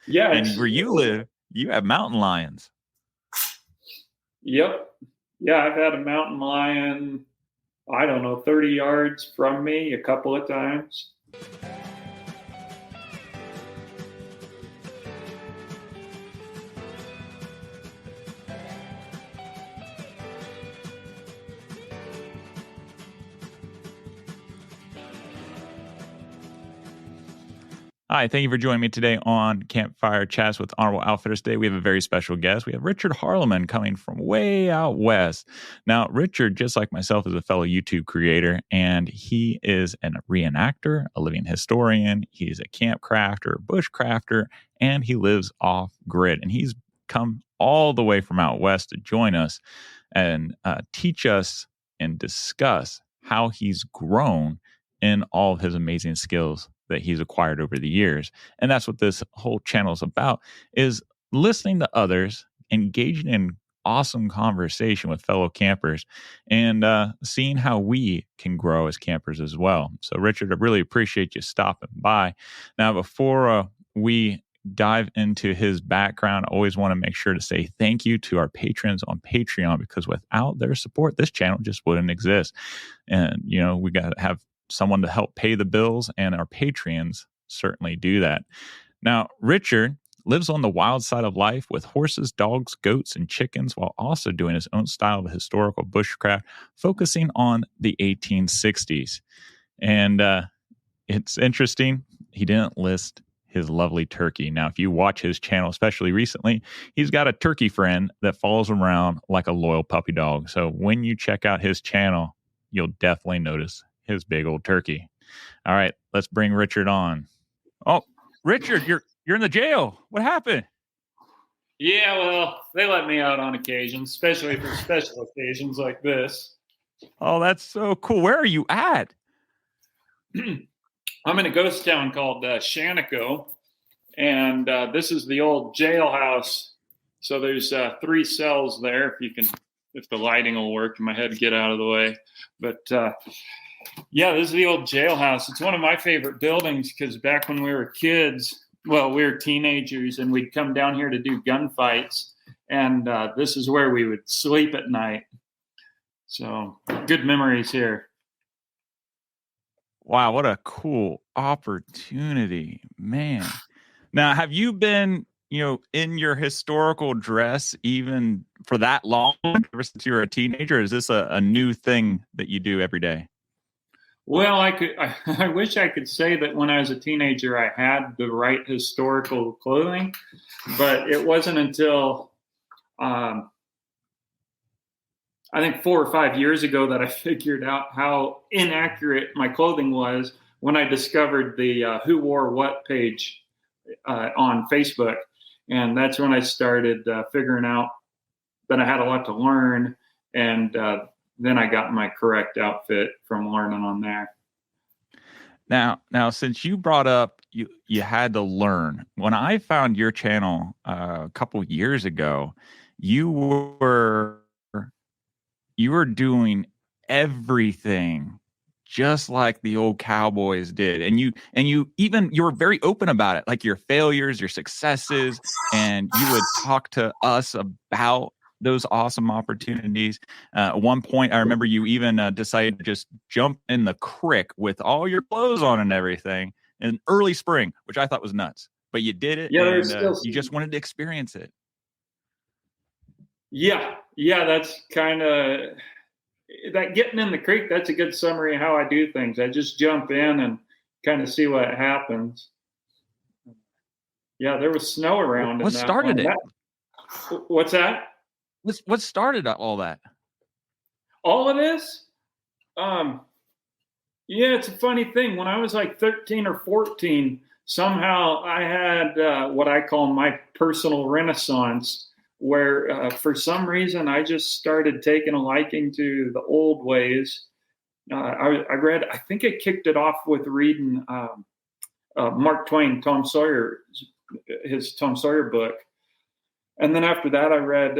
Yeah, And where you live, you have mountain lions. Yep. Yeah, I've had a mountain lion, I don't know, 30 yards from me a couple of times. Hi, thank you for joining me today on Campfire Chats with Honorable Outfitters. Today, we have a very special guest. We have Richard Harleman coming from way out west. Now, Richard, just like myself, is a fellow YouTube creator, and he is a reenactor, a living historian. He's a camp crafter, bushcrafter, and he lives off grid. And he's come all the way from out west to join us and teach us and discuss how he's grown in all of his amazing skills that he's acquired over the years. And that's what this whole channel is about, is listening to others, engaging in awesome conversation with fellow campers, and seeing how we can grow as campers as well. So, Richard, I really appreciate you stopping by. Now, before we dive into his background, I always want to make sure to say thank you to our patrons on Patreon, because without their support, this channel just wouldn't exist. And, you know, we got to have someone to help pay the bills, and our Patreons certainly do that. Now, Richard lives on the wild side of life with horses, dogs, goats, and chickens, while also doing his own style of historical bushcraft, focusing on the 1860s. And it's interesting, he didn't list his lovely turkey. Now, if you watch his channel, especially recently, he's got a turkey friend that follows him around like a loyal puppy dog. So when you check out his channel, you'll definitely notice his big old turkey. All right, let's bring Richard on. Oh, Richard, you're in the jail. What happened? Yeah, well, they let me out on occasion, especially for special occasions like this. Oh, that's so cool. Where are you at? I'm in a ghost town called Shaniko, and this is the old jailhouse. So there's 3 cells there. If the lighting will work, my head get out of the way. But yeah, this is the old jailhouse. It's one of my favorite buildings because back when we were kids, well, we were teenagers, and we'd come down here to do gunfights, and this is where we would sleep at night. So good memories here. Wow, what a cool opportunity, man. Now, have you been, in your historical dress even for that long, ever since you were a teenager? Or is this a new thing that you do every day? Well, I wish I could say that when I was a teenager, I had the right historical clothing, but it wasn't until, I think 4 or 5 years ago that I figured out how inaccurate my clothing was when I discovered the Who Wore What page on Facebook. And that's when I started figuring out that I had a lot to learn. And then I got my correct outfit from learning on there. Now, since you brought up you had to learn, when I found your channel a couple years ago, you were doing everything just like the old cowboys did, and you were very open about it, like your failures, your successes, and you would talk to us about those awesome opportunities. At one point, I remember you even decided to just jump in the creek with all your clothes on and everything in early spring, which I thought was nuts. But you did it, Yeah, and you just wanted to experience it. Yeah, that's kind of that getting in the creek. That's a good summary of how I do things. I just jump in and kind of see what happens. Yeah, there was snow around. What started it? What's that? What started all that? All of this? Yeah, it's a funny thing. When I was like 13 or 14, somehow I had what I call my personal renaissance, where for some reason I just started taking a liking to the old ways. I read, I think I kicked it off with reading Mark Twain, his Tom Sawyer book. And then after that, I read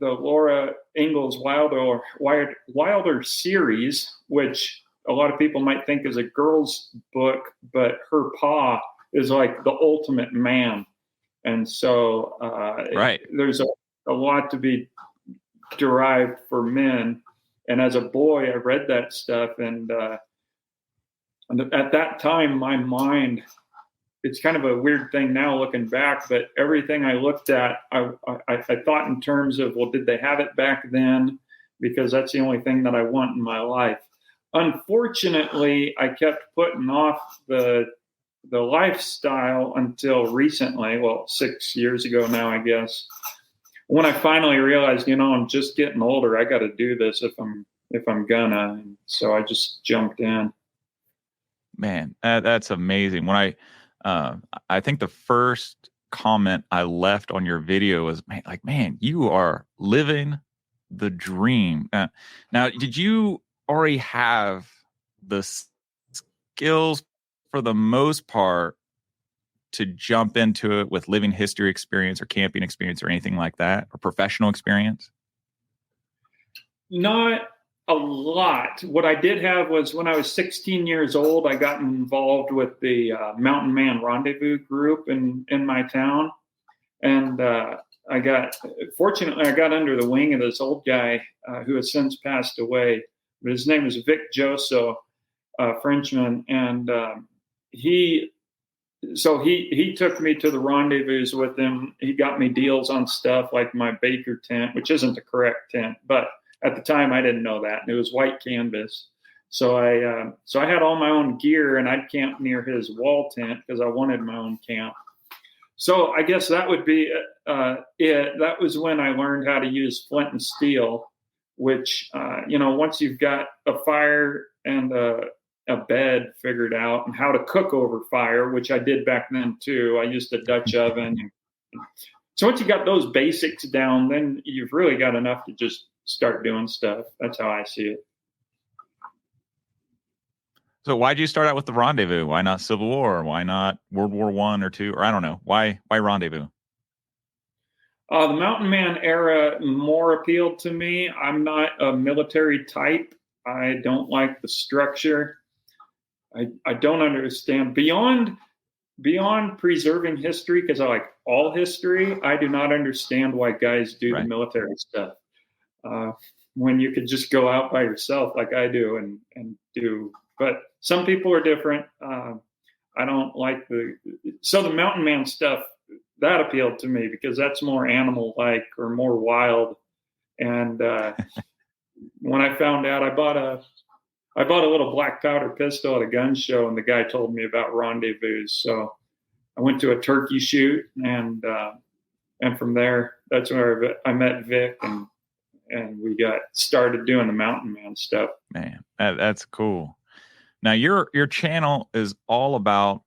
the Laura Ingalls Wilder series, which a lot of people might think is a girl's book, but her pa is like the ultimate man. And so Right. there's a lot to be derived for men. And as a boy, I read that stuff. And at that time, my mind, it's kind of a weird thing now looking back, but everything I looked at, I thought in terms of, well, did they have it back then? Because that's the only thing that I want in my life. Unfortunately, I kept putting off the lifestyle until recently, well, 6 years ago now, I guess, when I finally realized, I'm just getting older. I got to do this if I'm gonna. And so I just jumped in. Man, that's amazing. When I think the first comment I left on your video was, man, you are living the dream. Now, did you already have the skills for the most part to jump into it with living history experience or camping experience or anything like that, or professional experience? Not a lot. What I did have was when I was 16 years old, I got involved with the Mountain Man Rendezvous group in my town. And fortunately, I got under the wing of this old guy who has since passed away. But his name is Vic Josso, Frenchman. And he took me to the rendezvous with him. He got me deals on stuff like my Baker tent, which isn't the correct tent, but at the time I didn't know that. And it was white canvas. So I had all my own gear, and I'd camp near his wall tent because I wanted my own camp. So I guess that would be it. That was when I learned how to use flint and steel, which, once you've got a fire and a bed figured out and how to cook over fire, which I did back then too. I used a Dutch oven. So once you got those basics down, then you've really got enough to just start doing stuff. That's how I see it. So why'd you start out with the rendezvous? Why not Civil War? Why not World War I or II? Or I don't know. Why rendezvous? The Mountain Man era more appealed to me. I'm not a military type. I don't like the structure. I don't understand beyond preserving history, because I like all history. I do not understand why guys do the military stuff when you could just go out by yourself like I do and do. But some people are different. I don't like the Mountain Man stuff. That appealed to me because that's more animal-like or more wild. And when I found out, I bought a little black powder pistol at a gun show, and the guy told me about rendezvous. So I went to a turkey shoot, and from there, that's where I met Vic, and we got started doing the Mountain Man stuff. Man, that's cool. Now your channel is all about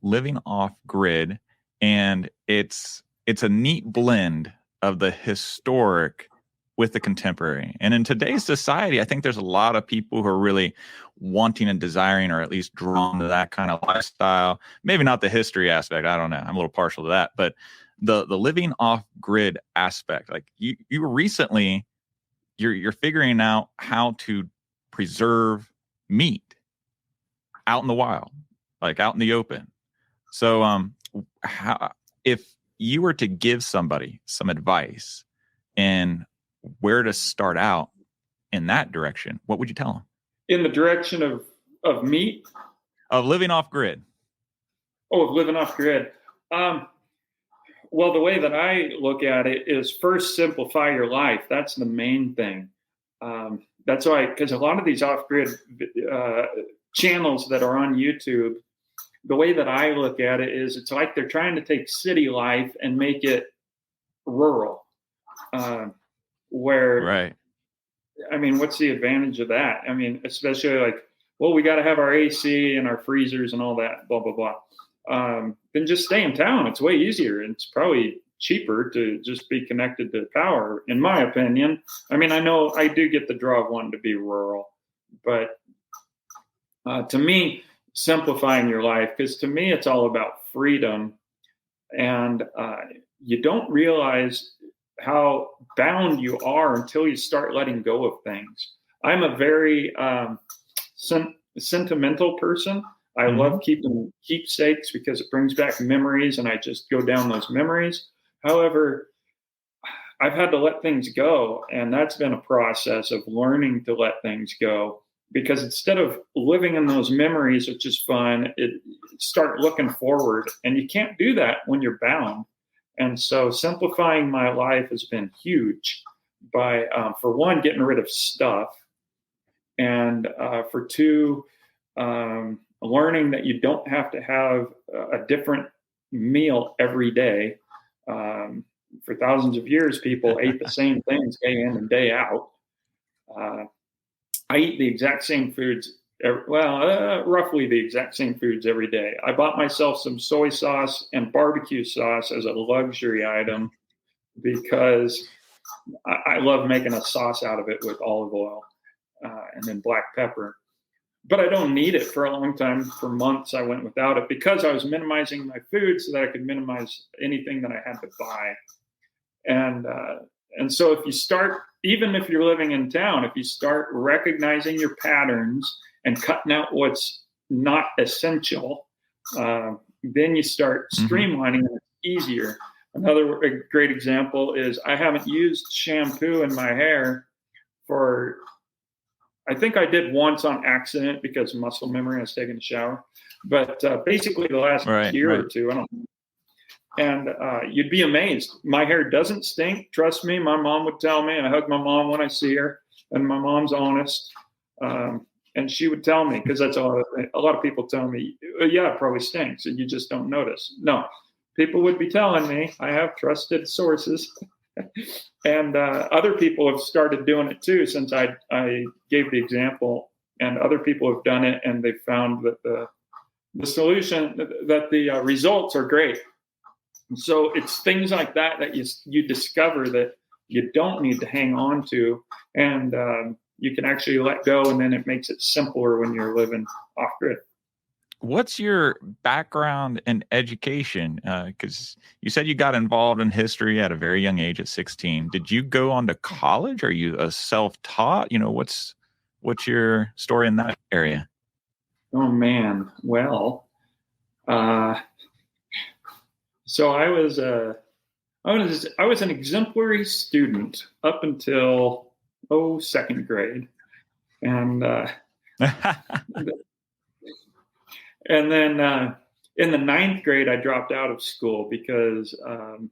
living off grid, and it's a neat blend of the historic with the contemporary. And in today's society, I think there's a lot of people who are really wanting and desiring, or at least drawn to that kind of lifestyle. Maybe not the history aspect. I don't know. I'm a little partial to that, but the living off grid aspect, like you recently, you're figuring out how to preserve meat out in the wild, like out in the open. So, if you were to give somebody some advice and where to start out in that direction, what would you tell them? In the direction of meat? Of living off grid. Oh, of living off grid. Well, the way that I look at it is first simplify your life. That's the main thing. That's why, because a lot of these off-grid channels that are on YouTube, the way that I look at it is it's like they're trying to take city life and make it rural. Right. I mean, what's the advantage of that? I mean, especially like, well, we got to have our AC and our freezers and all that, blah, blah, blah. Then just stay in town. It's way easier. And it's probably cheaper to just be connected to power, in my opinion. I mean, I know I do get the draw of wanting to be rural, but to me, simplifying your life, because to me, it's all about freedom. And you don't realize how bound you are until you start letting go of things. I'm a very sentimental person. I Mm-hmm. love keeping keepsakes because it brings back memories and I just go down those memories. However, I've had to let things go, and that's been a process of learning to let things go. Because instead of living in those memories, which is fun, start looking forward, and you can't do that when you're bound. And so, simplifying my life has been huge. By for one, getting rid of stuff, and for two, learning that you don't have to have a different meal every day. For thousands of years, people ate the same things day in and day out. Uh, I eat the exact same foods, roughly the exact same foods every day. I bought myself some soy sauce and barbecue sauce as a luxury item because I love making a sauce out of it with olive oil and then black pepper. But I don't need it for a long time. For months, I went without it because I was minimizing my food so that I could minimize anything that I had to buy. And so if you start, even if you're living in town, if you start recognizing your patterns and cutting out what's not essential, then you start streamlining and it's easier. Another great example is I haven't used shampoo in my hair for, I think I did once on accident because muscle memory, I was taking a shower. But basically the last year or two, I don't know. And you'd be amazed. My hair doesn't stink. Trust me, my mom would tell me. I hug my mom when I see her, and my mom's honest. And she would tell me, because that's a lot of people tell me, yeah, it probably stinks, and you just don't notice. No, people would be telling me. I have trusted sources. And other people have started doing it too since I gave the example, and other people have done it, and they've found that the solution, that the results are great. So it's things like that you discover that you don't need to hang on to, and you can actually let go, and then it makes it simpler when you're living off grid. What's your background in education? Because you said you got involved in history at a very young age, at 16. Did you go on to college? Are you a self-taught? What's your story in that area? Oh man, well. So I was an exemplary student up until second grade, and and then in the ninth grade I dropped out of school because I'm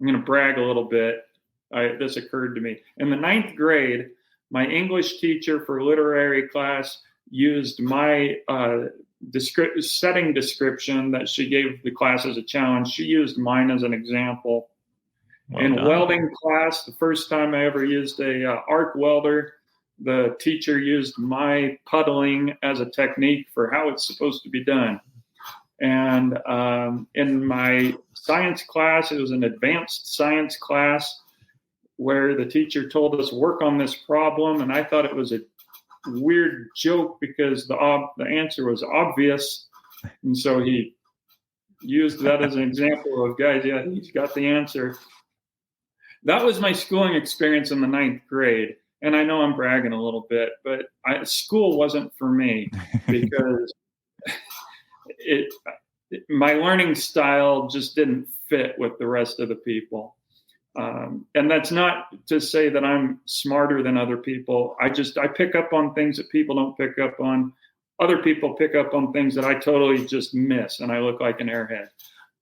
going to brag a little bit. This occurred to me in the ninth grade. My English teacher for literary class used my setting description that she gave the class as a challenge. She used mine as an example. In welding class, the first time I ever used a arc welder, the teacher used my puddling as a technique for how it's supposed to be done. And in my science class, it was an advanced science class where the teacher told us work on this problem, and I thought it was a weird joke because the answer was obvious, and so he used that as an example of, guys, yeah, he's got the answer. That was my schooling experience in the ninth grade, and I know I'm bragging a little bit, but school wasn't for me because my learning style just didn't fit with the rest of the people. And that's not to say that I'm smarter than other people. I pick up on things that people don't pick up on. Other people pick up on things that I totally just miss, and I look like an airhead.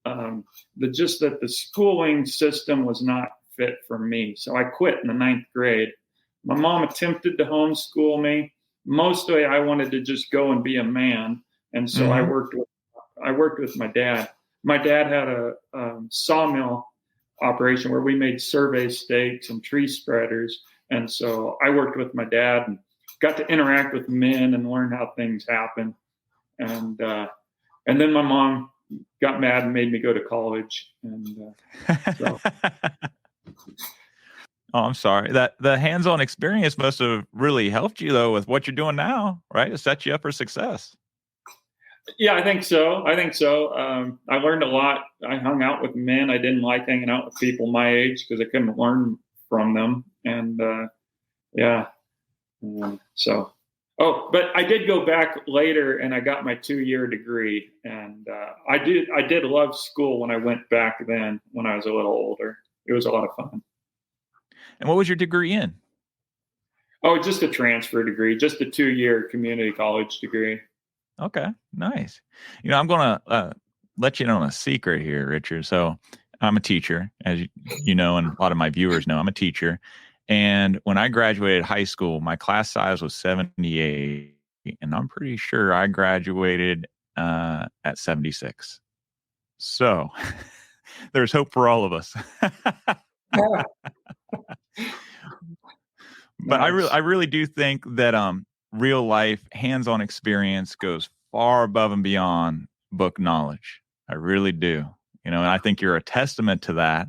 That the schooling system was not fit for me. So I quit in the ninth grade. My mom attempted to homeschool me. Mostly I wanted to just go and be a man. And so I worked with my dad. My dad had a sawmill operation where we made survey stakes and tree spreaders. And so I worked with my dad and got to interact with men and learn how things happen. And then my mom got mad and made me go to college. And so. Oh, I'm sorry. That the hands-on experience must have really helped you, though, with what you're doing now, right? It set you up for success. Yeah, I think so. I learned a lot. I hung out with men. I didn't like hanging out with people my age because I couldn't learn from them. And so Oh, but I did go back later and I got my 2-year degree. And I did love school when I went back then when I was a little older. It was a lot of fun. And what was your degree in? Oh, just a transfer degree, just a 2-year community college degree. Okay, nice. I'm going to let you in on a secret here, Richard. So I'm a teacher, as you know, and a lot of my viewers know. I'm a teacher. And when I graduated high school, my class size was 78. And I'm pretty sure I graduated at 76. So there's hope for all of us. But Nice. I really do think that real life hands-on experience goes far above and beyond book knowledge. I really do. And I think you're a testament to that.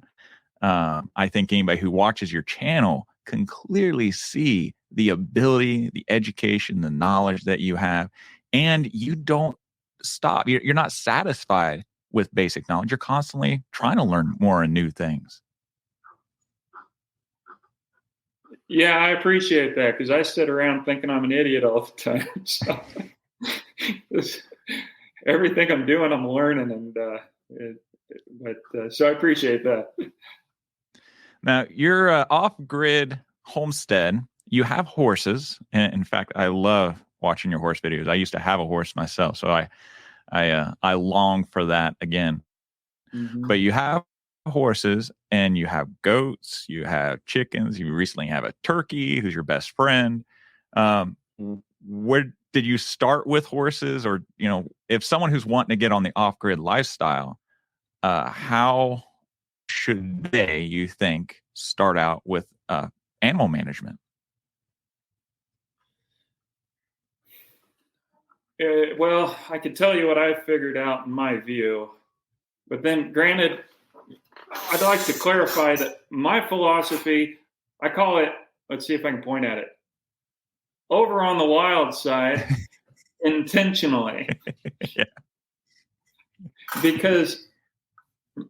I think anybody who watches your channel can clearly see the ability, the education, the knowledge that you have, and you don't stop. You're not satisfied with basic knowledge. You're constantly trying to learn more and new things. Yeah, I appreciate that because I sit around thinking I'm an idiot all the time. So everything I'm doing, I'm learning, and so I appreciate that. Now, you're off-grid homestead. You have horses. And in fact, I love watching your horse videos. I used to have a horse myself, so I long for that again. Mm-hmm. But you have horses and you have goats, you have chickens, you recently have a turkey who's your best friend. Where did you start with horses? Or, if someone who's wanting to get on the off-grid lifestyle, how should they, you think, start out with animal management? Well, I can tell you what I figured out in my view, but then granted, I'd like to clarify that my philosophy, I call it, let's see if I can point at it, over on the wild side, intentionally. Yeah. Because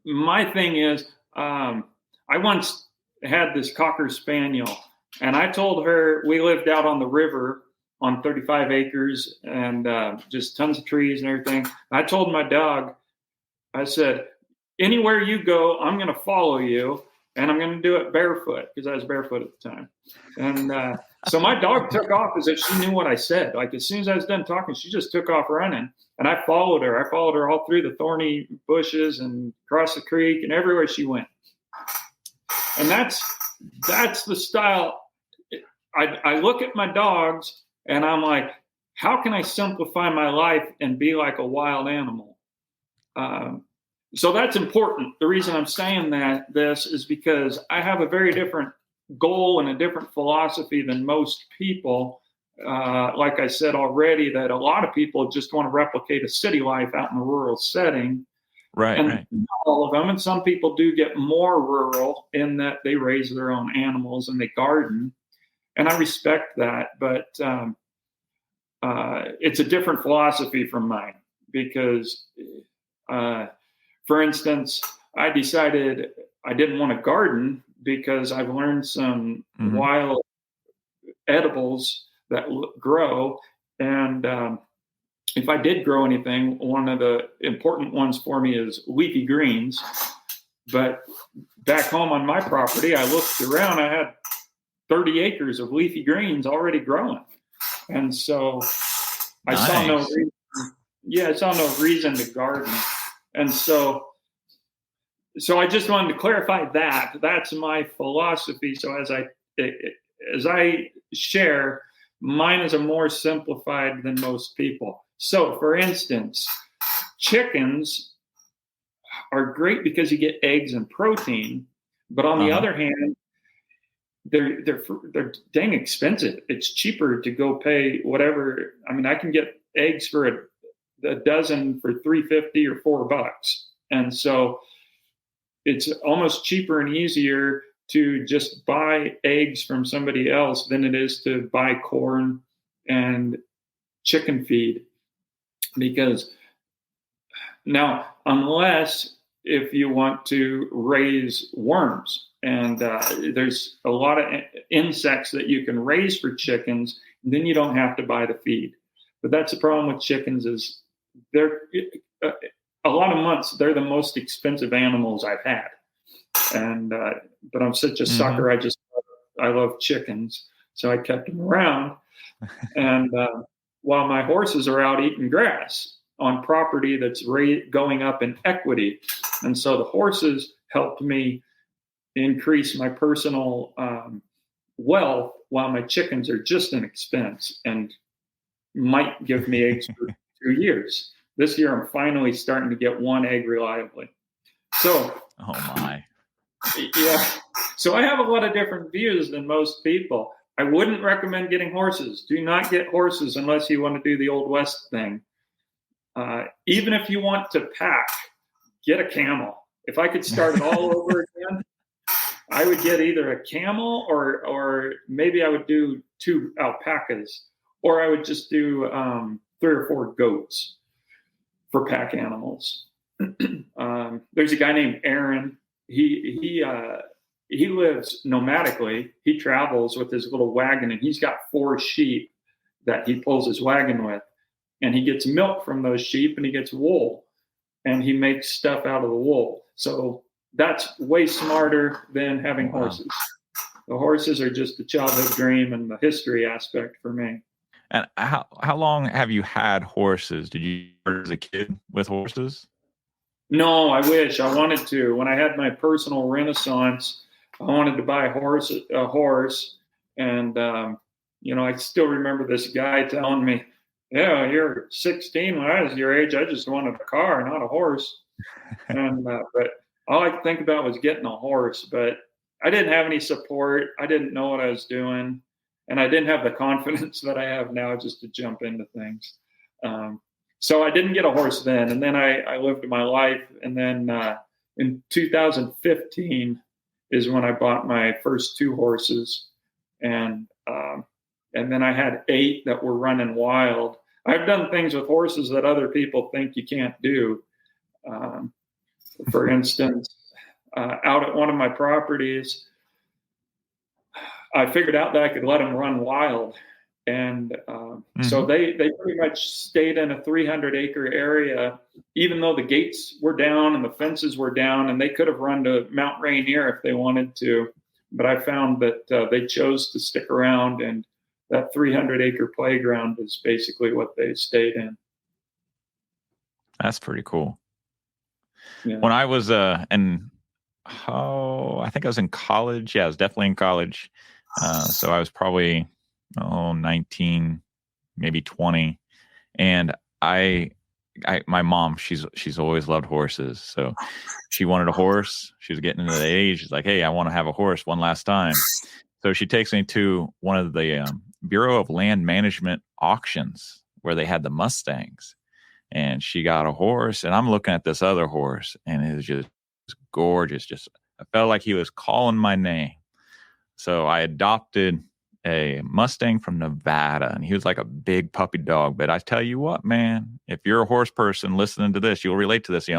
my thing is, I once had this Cocker Spaniel, and I told her, we lived out on the river on 35 acres and just tons of trees and everything. I told my dog, I said, anywhere you go, I'm going to follow you, and I'm going to do it barefoot because I was barefoot at the time. And so my dog took off as if she knew what I said. Like as soon as I was done talking, she just took off running, and I followed her. I followed her all through the thorny bushes and across the creek and everywhere she went. And that's the style. I look at my dogs and I'm like, how can I simplify my life and be like a wild animal? So that's important. The reason I'm saying this is because I have a very different goal and a different philosophy than most people. Like I said already, that a lot of people just want to replicate a city life out in a rural setting. Right. Not all of them. And some people do get more rural in that they raise their own animals and they garden. And I respect that. But it's a different philosophy from mine because, for instance, I decided I didn't want to garden because I've learned some wild edibles that grow. And if I did grow anything, one of the important ones for me is leafy greens. But back home on my property, I looked around, I had 30 acres of leafy greens already growing. And so I saw no reason. Yeah, I saw no reason to garden. And so I just wanted to clarify that. That's my philosophy. So as I share, mine is a more simplified than most people. So for instance, chickens are great because you get eggs and protein, but on the other hand, they're dang expensive. It's cheaper to go pay whatever. I mean, I can get eggs for a dozen for $3.50 or $4, and so it's almost cheaper and easier to just buy eggs from somebody else than it is to buy corn and chicken feed. Because now, unless if you want to raise worms, and there's a lot of insects that you can raise for chickens, then you don't have to buy the feed. But that's the problem with chickens is they're a lot of months they're the most expensive animals I've had, and but I'm such a sucker. I love chickens, so I kept them around. And while my horses are out eating grass on property that's going up in equity, and so the horses helped me increase my personal wealth, while my chickens are just an expense and might give me eggs for 2 years. This year, I'm finally starting to get one egg reliably. So, oh my, yeah. So I have a lot of different views than most people. I wouldn't recommend getting horses. Do not get horses unless you want to do the Old West thing. Even if you want to pack, get a camel. If I could start it all over again, I would get either a camel or maybe I would do 2 alpacas, or I would just do 3 or 4 goats for pack animals. There's a guy named Aaron. He lives nomadically. He travels with his little wagon, and he's got 4 sheep that he pulls his wagon with. And he gets milk from those sheep, and he gets wool, and he makes stuff out of the wool. So that's way smarter than having horses. The horses are just the childhood dream and the history aspect for me. And how long have you had horses? Did you start as a kid with horses? No, I wish. I wanted to. When I had my personal renaissance, I wanted to buy a horse. And, I still remember this guy telling me, yeah, you're 16. When I was your age, I just wanted a car, not a horse. And but all I could think about was getting a horse. But I didn't have any support. I didn't know what I was doing. And I didn't have the confidence that I have now just to jump into things. So I didn't get a horse then. And then I lived my life. And then in 2015 is when I bought my first 2 horses. And then I had 8 that were running wild. I've done things with horses that other people think you can't do. For instance, out at one of my properties, I figured out that I could let them run wild. And so they pretty much stayed in a 300-acre area, even though the gates were down and the fences were down, and they could have run to Mount Rainier if they wanted to. But I found that they chose to stick around, and that 300-acre playground is basically what they stayed in. That's pretty cool. Yeah. When I was I think I was in college. Yeah, I was definitely in college. So I was probably 19, maybe 20, and my mom, she's always loved horses, so she wanted a horse. She was getting into the age. She's like, hey, I want to have a horse one last time. So she takes me to one of the Bureau of Land Management auctions where they had the Mustangs, and she got a horse, and I'm looking at this other horse, and it was just gorgeous. Just I felt like he was calling my name. So I adopted a Mustang from Nevada, and he was like a big puppy dog. But I tell you what, man, if you're a horse person listening to this, you'll relate to this.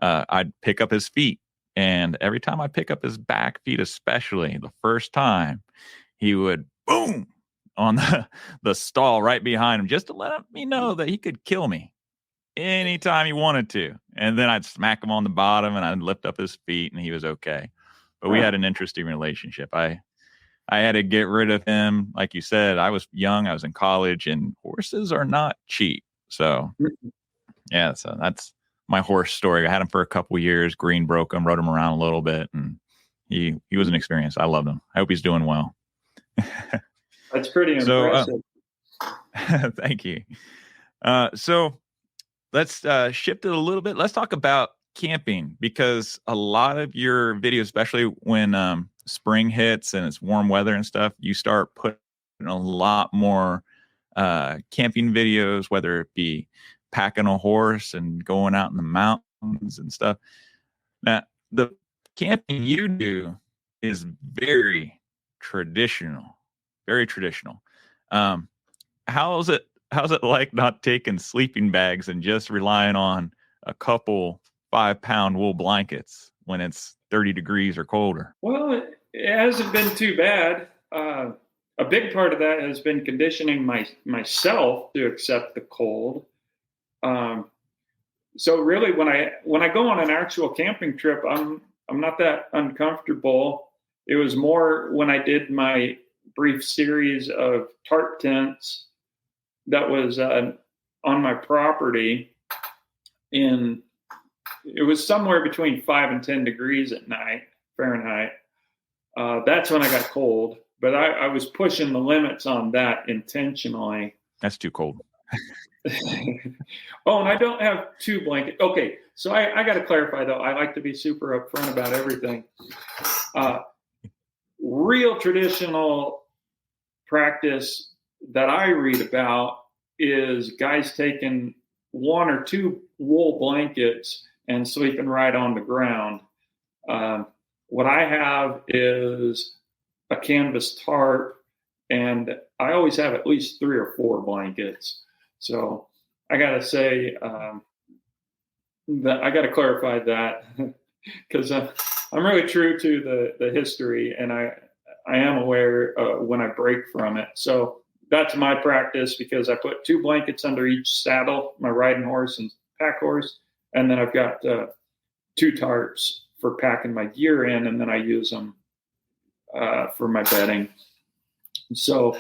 I'd pick up his feet, and every time I pick up his back feet, especially the first time, he would boom on the stall right behind him, just to let me know that he could kill me anytime he wanted to. And then I'd smack him on the bottom, and I'd lift up his feet, and he was okay. But we had an interesting relationship. I had to get rid of him. Like you said, I was young. I was in college, and horses are not cheap. So, yeah, so that's my horse story. I had him for a couple years. Green broke him, rode him around a little bit, and he was an experience. I loved him. I hope he's doing well. That's pretty impressive. Thank you. So let's shift it a little bit. Let's talk about camping, because a lot of your videos, especially when spring hits and it's warm weather and stuff, you start putting a lot more camping videos, whether it be packing a horse and going out in the mountains and stuff. Now, the camping you do is very traditional, very traditional. How's it like not taking sleeping bags and just relying on a couple 5-pound wool blankets when it's 30 degrees or colder? Well, it hasn't been too bad. a big part of that has been conditioning myself to accept the cold. Um, so really, when I go on an actual camping trip, I'm not that uncomfortable. It was more when I did my brief series of tarp tents that was on my property. In It was somewhere between 5 and 10 degrees at night Fahrenheit. That's when I got cold, but I was pushing the limits on that intentionally. That's too cold. Oh, and I don't have two blankets. Okay, so I got to clarify though. I like to be super upfront about everything. Uh, Real traditional practice that I read about is guys taking one or two wool blankets and sleeping right on the ground. What I have is a canvas tarp, and I always have at least 3 or 4 blankets. So I got to say that I got to clarify that because I'm really true to the history, and I am aware when I break from it. So that's my practice because I put 2 blankets under each saddle, my riding horse and pack horse, and then I've got 2 tarps for packing my gear in, and then I use them for my bedding. So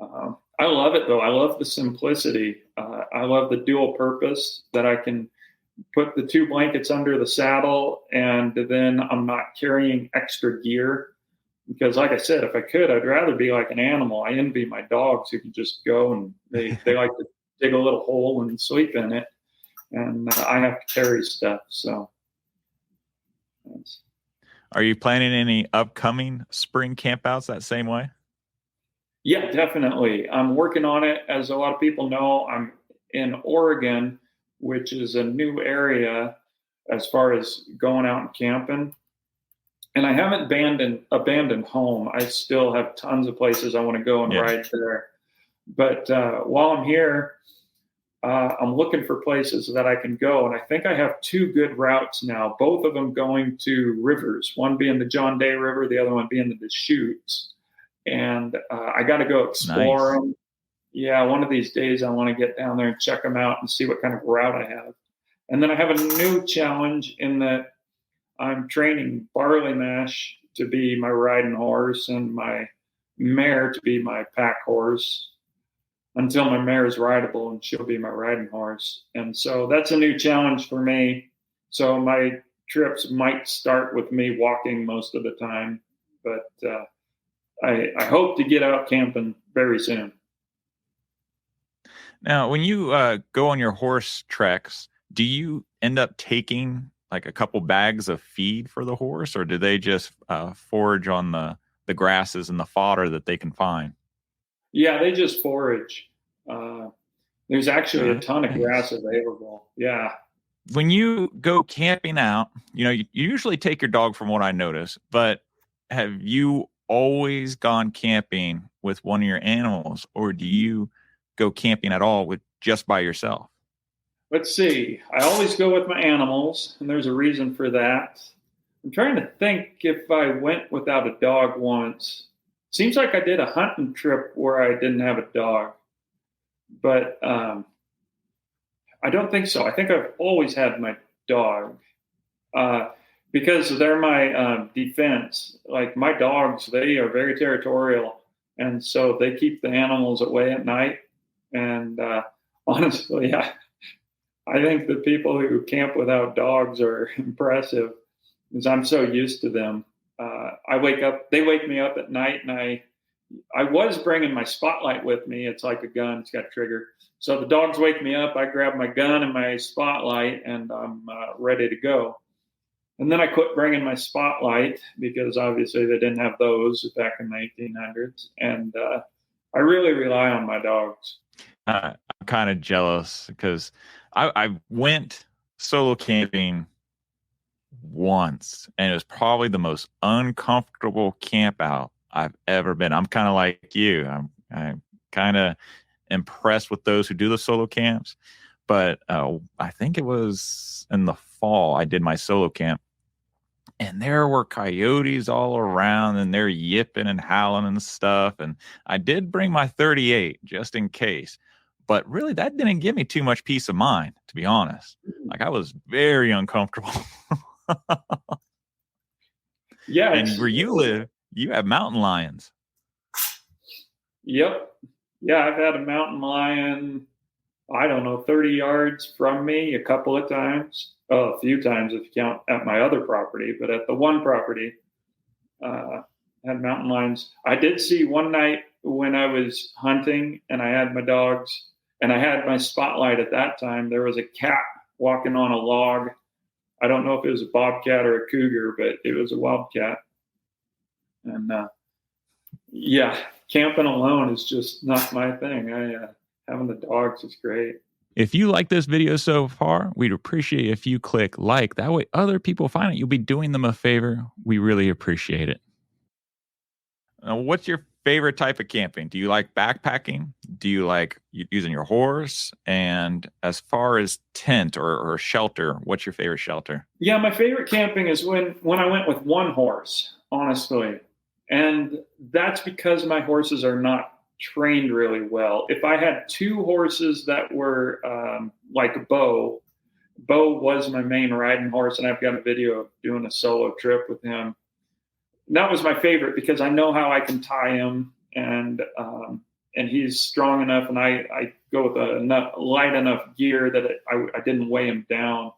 I love it though. I love the simplicity. I love the dual purpose that I can put the 2 blankets under the saddle, and then I'm not carrying extra gear. Because like I said, if I could, I'd rather be like an animal. I envy my dogs who can just go and they like to dig a little hole and sleep in it. And I have to carry stuff. So. Are you planning any upcoming spring campouts that same way? Yeah, definitely. I'm working on it. As a lot of people know, I'm in Oregon, which is a new area as far as going out and camping. And I haven't abandoned home. I still have tons of places I want to go and ride there. But while I'm here, I'm looking for places that I can go. And I think I have 2 good routes now, both of them going to rivers, one being the John Day River, the other one being the Deschutes. And I got to go explore them. Yeah, one of these days I want to get down there and check them out and see what kind of route I have. And then I have a new challenge in that I'm training Barley Mash to be my riding horse and my mare to be my pack horse until my mare is rideable and she'll be my riding horse. And so that's a new challenge for me. So my trips might start with me walking most of the time, but I hope to get out camping very soon. Now, when you go on your horse treks, do you end up taking like a couple bags of feed for the horse, or do they just forage on the grasses and the fodder that they can find? Yeah, they just forage. There's actually a ton of grass available. Yeah. When you go camping out, you usually take your dog from what I notice, but have you always gone camping with one of your animals, or do you go camping at all with just by yourself? Let's see. I always go with my animals, and there's a reason for that. I'm trying to think if I went without a dog once. Seems like I did a hunting trip where I didn't have a dog, but I don't think so. I think I've always had my dog because they're my defense. Like my dogs, they are very territorial, and so they keep the animals away at night. And honestly, I think the people who camp without dogs are impressive because I'm so used to them. I wake up, they wake me up at night, and I was bringing my spotlight with me. It's like a gun, it's got a trigger. So the dogs wake me up, I grab my gun and my spotlight, and I'm ready to go. And then I quit bringing my spotlight because obviously they didn't have those back in the 1800s. And I really rely on my dogs. I'm kind of jealous because I went solo camping once, and it was probably the most uncomfortable camp out I've ever been. I'm kind of like you. I'm kind of impressed with those who do the solo camps, but I think it was in the fall I did my solo camp, And there were coyotes all around, and they're yipping and howling and stuff. And I did bring my 38 just in case. But really, that didn't give me too much peace of mind, to be honest. Like, I was very uncomfortable. Yeah, And where you live, you have mountain lions. yep. Yeah, I've had a mountain lion, I don't know, 30 yards from me a couple of times. Oh, a few times if you count at my other property, but at the one property, uh, had mountain lions. I did see one night when I was hunting and I had my dogs and I had my spotlight at that time. There was a cat walking on a log. I don't know if it was a bobcat or a cougar, but it was a wildcat. And yeah, camping alone is just not my thing. Having the dogs is great. If you like this video so far, we'd appreciate if you click like. That way other people find it. You'll be doing them a favor. We really appreciate it. Now, what's your favorite type of camping? Do you like backpacking? Do you like using your horse? And as far as tent or shelter, what's your favorite shelter? Yeah, my favorite camping is when I went with one horse, honestly. And that's because my horses are not trained really well. If I had two horses that were like Bo was my main riding horse, and I've got a video of doing a solo trip with him. That was my favorite because I know how I can tie him, and he's strong enough, and I go with light enough gear that I didn't weigh him down.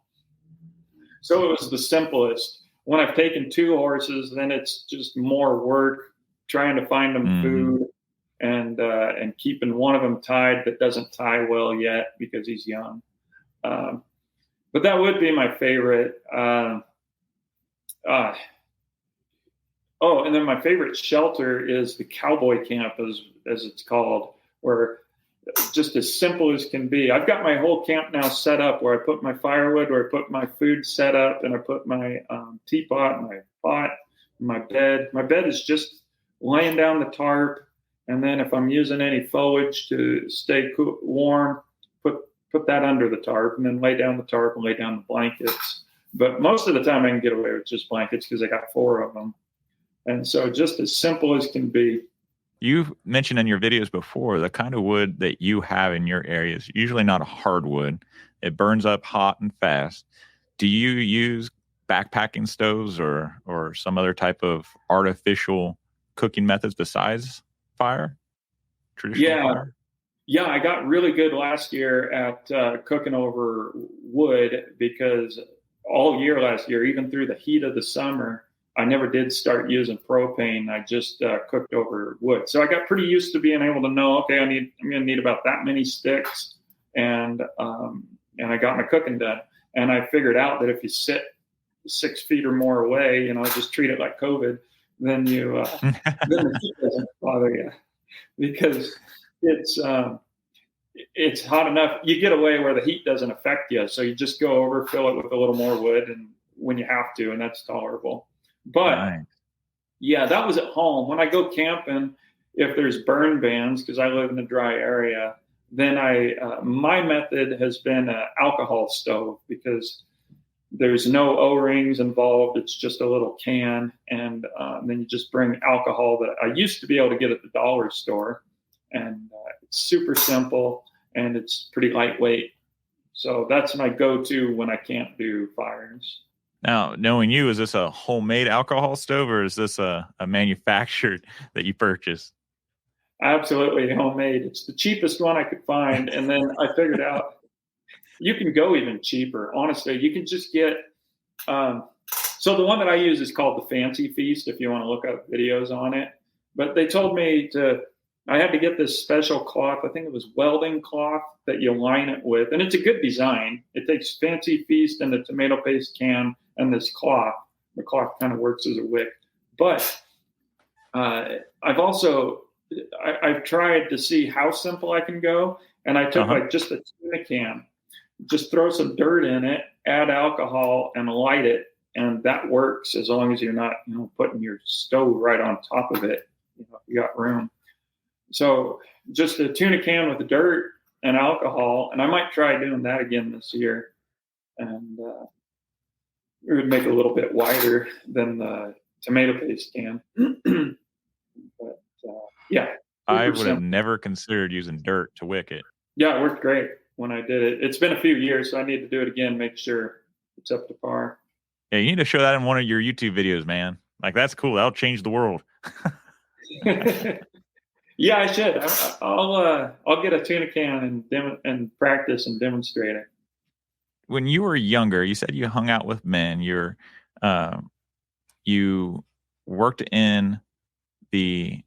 So it was the simplest. When I've taken two horses, then it's just more work trying to find them food and keeping one of them tied that doesn't tie well yet because he's young. But that would be my favorite. Oh, and then my favorite shelter is the cowboy camp, as it's called, where just as simple as can be. I've got my whole camp now set up where I put my firewood, where I put my food set up, and I put my teapot, my pot, my bed. My bed is just laying down the tarp, and then if I'm using any foliage to stay warm, put that under the tarp, and then lay down the tarp and lay down the blankets. But most of the time I can get away with just blankets because I got 4 of them. And so just as simple as can be. You've mentioned in your videos before, the kind of wood that you have in your area is usually not a hardwood. It burns up hot and fast. Do you use backpacking stoves or some other type of artificial cooking methods besides fire? Traditional fire? Yeah, I got really good last year at cooking over wood because all year last year, even through the heat of the summer, I never did start using propane. I just cooked over wood. So I got pretty used to being able to know, okay, I'm going to need about that many sticks, and I got my cooking done. And I figured out that if you sit 6 feet or more away, just treat it like COVID, then then the heat doesn't bother you because it's hot enough. You get away where the heat doesn't affect you. So you just go over, fill it with a little more wood, and when you have to, and that's tolerable. But nice. Yeah, that was at home. When I go camping, if there's burn bans, because I live in a dry area, then my method has been an alcohol stove because there's no O-rings involved. It's just a little can, and then you just bring alcohol that I used to be able to get at the dollar store, and it's super simple and it's pretty lightweight. So that's my go-to when I can't do fires. Now, knowing you, is this a homemade alcohol stove or is this a manufactured that you purchased? Absolutely homemade. It's the cheapest one I could find. And then I figured out you can go even cheaper. Honestly, you can just get, so the one that I use is called the Fancy Feast, if you want to look up videos on it. But they told me I had to get this special cloth. I think it was welding cloth that you line it with. And it's a good design. It takes Fancy Feast and a tomato paste can and this cloth. The cloth kind of works as a wick. But I've tried to see how simple I can go. And I took like just a tuna can, just throw some dirt in it, add alcohol, and light it. And that works as long as you're not, putting your stove right on top of it. You got room. So just a tuna can with the dirt and alcohol, and I might try doing that again this year. And it would make it a little bit wider than the tomato paste can. But yeah, I super would have simple. never considered using dirt to wick it. Yeah, it worked great when I did it. It's been a few years, so I need to do it again, make sure it's up to par. Yeah, you need to show that in one of your YouTube videos, man. Like, that's cool. That'll change the world. Yeah, I should. I'll get a tuna can and practice and demonstrate it. When you were younger, you said you hung out with men. Uh, you worked in the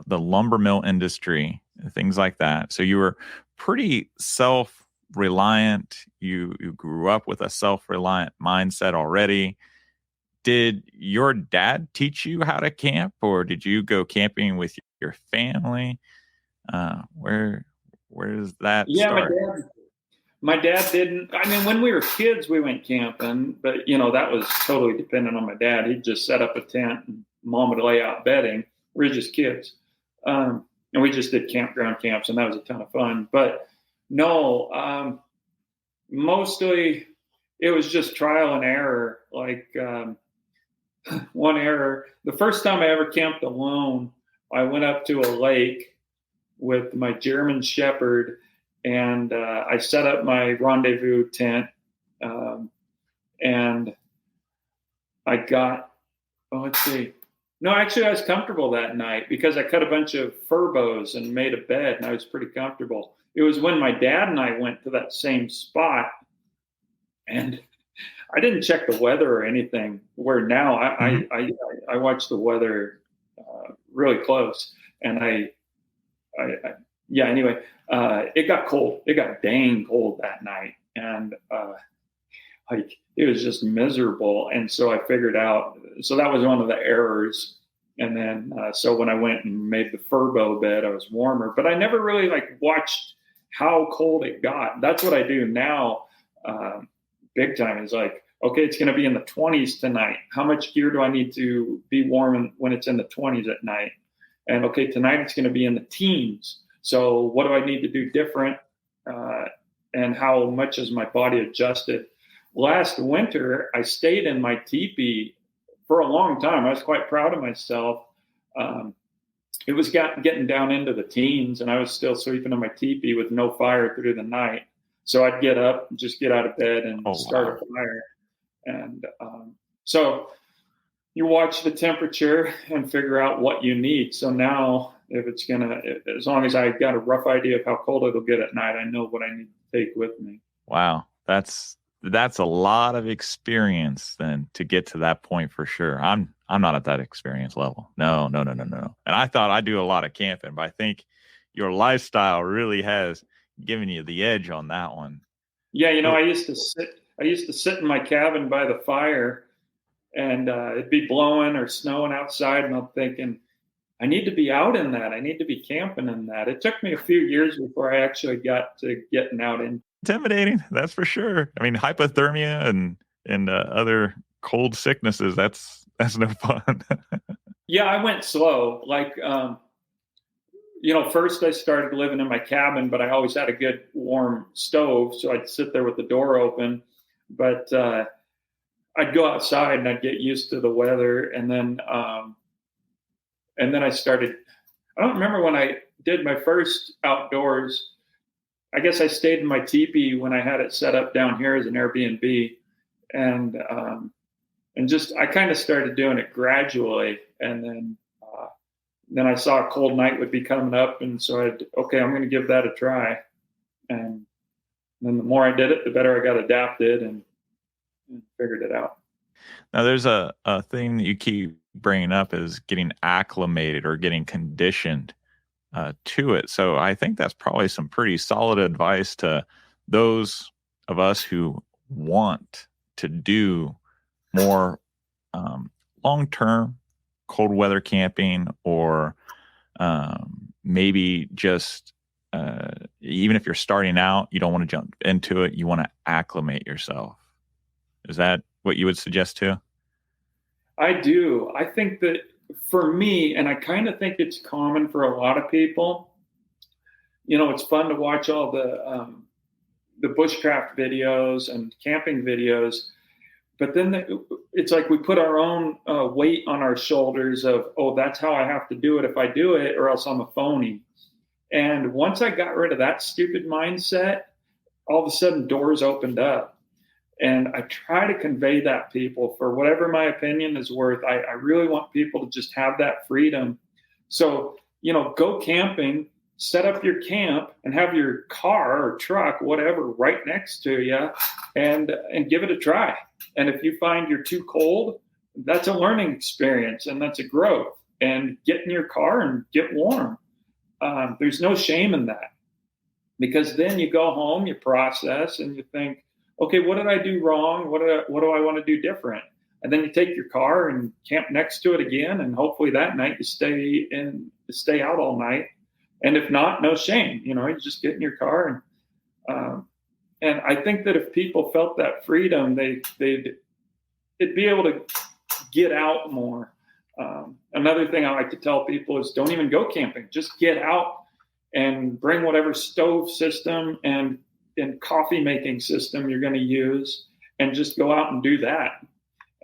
lumber mill industry, things like that. So you were pretty self-reliant. You grew up with a self-reliant mindset already. Did your dad teach you how to camp, or did you go camping with your family? Where does that Yeah, start? my dad didn't. I mean, when we were kids, we went camping, but that was totally dependent on my dad. He'd just set up a tent, and mom would lay out bedding. We were just kids, and we just did campground camps, and that was a ton of fun. But no, mostly it was just trial and error. Like one error, the first time I ever camped alone, I went up to a lake with my German Shepherd, and I set up my rendezvous tent, and I got, let's see. No, actually, I was comfortable that night because I cut a bunch of fir boughs and made a bed, and I was pretty comfortable. It was when my dad and I went to that same spot, and I didn't check the weather or anything. Where now I watch the weather really close, and yeah. Anyway, it got cold. It got dang cold that night, and like it was just miserable. And so I figured out. So that was one of the errors. And then so when I went and made the fir bough bed, I was warmer. But I never really watched how cold it got. That's what I do now, big time. Is like, okay, it's going to be in the 20s tonight. How much gear do I need to be warm when it's in the 20s at night? And okay, tonight it's going to be in the teens. So what do I need to do different? And how much has my body adjusted? Last winter, I stayed in my teepee for a long time. I was quite proud of myself. It was getting down into the teens, and I was still sleeping in my teepee with no fire through the night. So I'd get up, just get out of bed, and start a fire. And so you watch the temperature and figure out what you need. So now, as long as I got a rough idea of how cold it'll get at night, I know what I need to take with me. Wow, that's a lot of experience then to get to that point for sure. I'm not at that experience level. No. And I thought I do a lot of camping, but I think your lifestyle really has given you the edge on that one. Yeah, I used to sit in my cabin by the fire, and it'd be blowing or snowing outside, and I'm thinking, I need to be out in that. I need to be camping in that. It took me a few years before I actually got to getting out in. Intimidating, that's for sure. I mean, hypothermia and other cold sicknesses, that's no fun. Yeah, I went slow. First I started living in my cabin, but I always had a good warm stove, so I'd sit there with the door open. But I'd go outside and I'd get used to the weather, and then I started. I don't remember when I did my first outdoors. I guess I stayed in my teepee when I had it set up down here as an Airbnb, and just I kind of started doing it gradually, and then I saw a cold night would be coming up, and so I'm going to give that a try, and then the more I did it, the better I got adapted and figured it out. Now, there's a thing that you keep bringing up is getting acclimated or getting conditioned to it. So I think that's probably some pretty solid advice to those of us who want to do more long-term cold weather camping, or maybe just even if you're starting out, you don't want to jump into it. You want to acclimate yourself. Is that what you would suggest too? I do. I think that for me, and I kind of think it's common for a lot of people, it's fun to watch all the bushcraft videos and camping videos, but then it's like we put our own weight on our shoulders of, oh, that's how I have to do it if I do it, or else I'm a phony. And once I got rid of that stupid mindset, all of a sudden doors opened up. And I try to convey that people for whatever my opinion is worth. I really want people to just have that freedom. So, go camping, set up your camp and have your car or truck, whatever, right next to you and give it a try. And if you find you're too cold, that's a learning experience and that's a growth. And get in your car and get warm. There's no shame in that, because then you go home, you process, and you think, okay, what did I do wrong? What do I want to do different? And then you take your car and camp next to it again, and hopefully that night you stay out all night. And if not, no shame. You just get in your car and I think that if people felt that freedom, they'd be able to get out more. Another thing I like to tell people is don't even go camping. Just get out and bring whatever stove system and coffee making system you're going to use, and just go out and do that.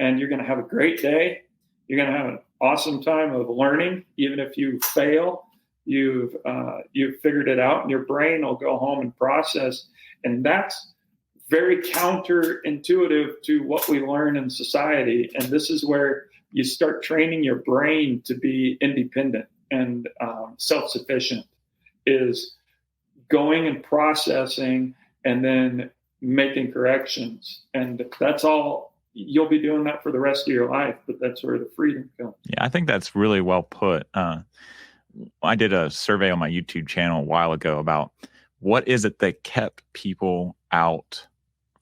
And you're going to have a great day. You're going to have an awesome time of learning. Even if you fail, you've figured it out, and your brain will go home and process. And that's very counterintuitive to what we learn in society. And this is where you start training your brain to be independent and self-sufficient, is going and processing and then making corrections. And that's all. You'll be doing that for the rest of your life, but that's where the freedom comes. Yeah, I think that's really well put. I did a survey on my YouTube channel a while ago about what is it that kept people out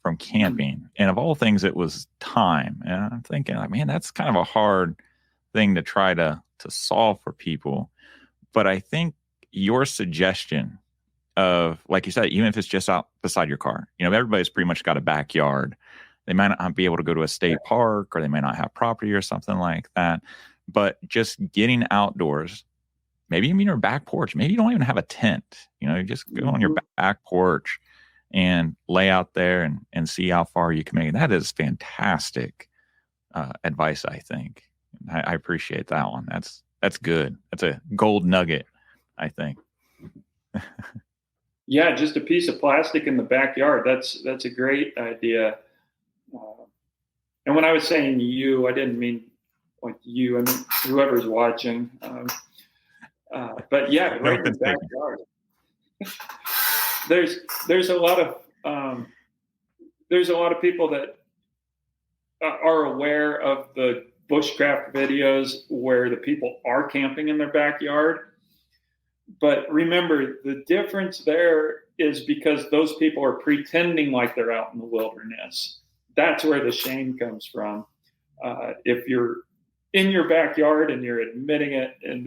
from camping. And of all things, it was time. And I'm thinking, like, man, that's kind of a hard thing to try to solve for people. But I think your suggestion of, like you said, even if it's just out beside your car, everybody's pretty much got a backyard. They might not be able to go to a state park, or they may not have property or something like that. But just getting outdoors, maybe even your back porch, maybe you don't even have a tent, you just go on your back porch and lay out there and see how far you can make it. That is fantastic advice, I think. I appreciate that one. That's good. That's a gold nugget, I think. Yeah, just a piece of plastic in the backyard. That's a great idea. And when I was saying you, I didn't mean like you. I mean whoever's watching. But yeah, right in the backyard. There's a lot of people that are aware of the bushcraft videos where the people are camping in their backyard. But remember, the difference there is because those people are pretending like they're out in the wilderness. That's where the shame comes from. If you're in your backyard and you're admitting it, and